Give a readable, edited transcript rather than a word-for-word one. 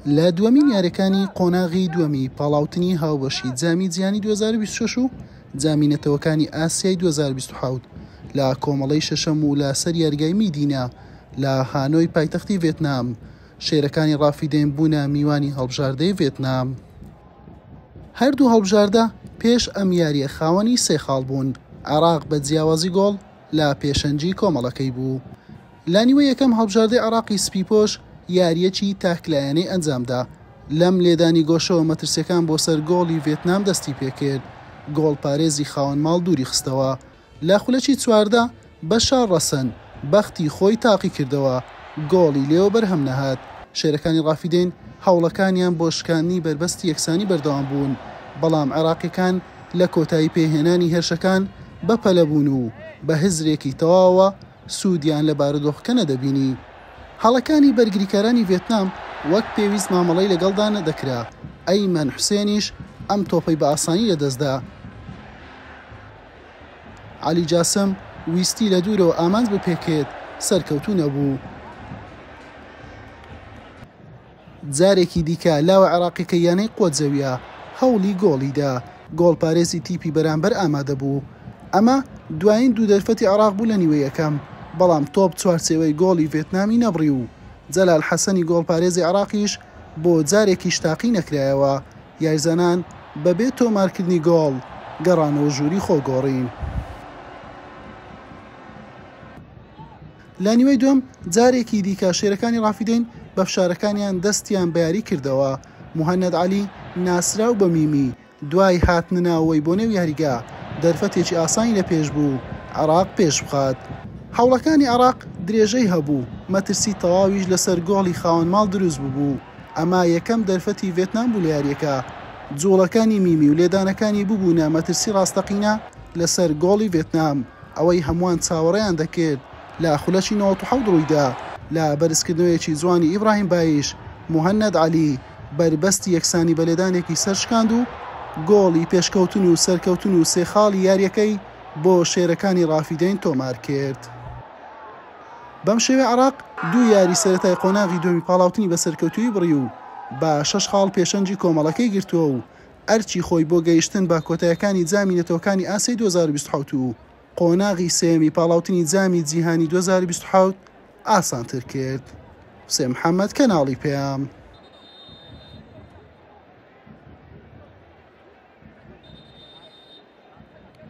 لە دووەمین یاریەکانی قۆناغی دووەمی پاڵاوتنی هاوبەشی جامی جیهانی 2026 و جامینەتەوەکانی ئاسیای 2027 لە کۆمەڵەی شەشەم و لە سەر یاریگای میدینە لە هانۆی پایتەختی ڤێتنام شێرەکانی ڕافیدەین بوونە میوانی هەڵبژاردەی ڤێتنام. هەردوو هەڵبژاردە پێش ئەم یاریە خاوەنی سێ خاڵ بوون. عێراق بە جیاوازی گۆڵ لە پێشەنجی کۆمەڵەکەی بوو. لە نیوە یەکەم هەڵبژاردەی عێراقی سپیپۆش یاریەکی تاکلایەنەی ئەنجامدا. لەم لێدانی گۆشەوە مەترسیەکان بۆ سەر گۆڵی ڤێتنام دەستی پێکرد. گۆڵ پارێزی خاوەن ماڵ دووری خستەوە. لە خولەکی چواردە بەشار ڕەسەن بەختی خۆی تاقی کردەوە. گۆڵی لێوە بەرهەم نەهات. شێرەکانی ڕافیدەین هەوڵەکانیان بۆ شکاندنی بربەستی یەکسانی بەردەوام بوون، بەڵام عێراقیەکان لە کۆتایی پێهێنانی هێرشەکان بەپەلەبوون و بە هزرێکی تەواوە سوودیان لە بارودۆخەکە نەدەبینی. هەڵەکانی بەرگریکارانی ڤێتنام وەک پێویست مامەڵەی لەگەڵدا نەدەکرا. ئەیمەن حوسێنیش ئەم تۆپەی بە ئاسانی لەدەستدا. عەلی جاسم ویستی لە دوورەوە ئامانج بپێکێت، سەرکەوتوو نەبوو. جارێکی دیکە لاوە عێراقیەکە یانەی قۆتزەویە هەوڵی گۆڵیدا. گۆڵ پارێزی تیپی بەرامبەر ئامادە بوو. ئەمە دوایین دوو دەرفەتی عێراق بوو لە نیوە یەکەم، بەڵام تۆپ چوارچێوەی گۆڵی ڤێتنامی نەبڕی و جەلال حەسەنی گۆڵ پارێزی عێراقیش بۆ جارێکی شتاقی نەکرایەوە. یاریزانان بەبێ تۆمارکردنی گۆڵ گەڕانەوە ژووری خۆگۆڕین. لە نیوەی دوم جارێکی دیکە شێرەکانی ڕافیدەین بە فشارەکانیان دەستیان بەیاری کردەوە. موهەنەد عەلی ناسراو بە میمی دوای هاتنناوەی بۆ نێو یاریگا دەرفەتێکی ئاسانی لە پێش بوو عێراق پێش بخات. هەوڵەکانی عێراق درێژەی هەبوو، مەترسی تەواویش لەسەر گۆڵی خاوەن ماڵ دروست بوو. ئەما یەکەم دەرفەتی ڤێتنام بوو لە یاریەکە. جوڵەکانی میمی و لێدانەکانی ببوونە مەترسی ڕاستەقینە لەسەر گۆڵی ڤێتنام. ئەوەی هەمووان چاوەڕێیان دەکرد لە خولەکی 97 ڕوویدا. لە بەرزکردنەوەیەکی جوانی ئیبراهیم بایش موهەنەد عەلی بربەستی یەکسانی بە لێدانێکی سەرشکاند و گۆڵی پێشکەوتن و سەرکەوتن و سێخاڵی یاریەکەی بۆ شێرەکانی ڕافیدەین تۆمار کرد. بەم شێوە عێراق دوو یاری سەرەتای قۆناغی دووەمی پاڵاوتنی بە سەرکەوتووی بڕی و بە 6 خاڵ پێشەنجی کۆمەڵەکەی گرتووە و ئەرچی خۆی بۆ گەیشتن بە کۆتاییەکانی جامینەتەوەکانی ئاسیای 2027 و قۆناغی سێمی پاڵاوتنی جامی جیهانی 2027 ئاسانتر کرد. حوسێن محەممەد، کەناڵی پێام.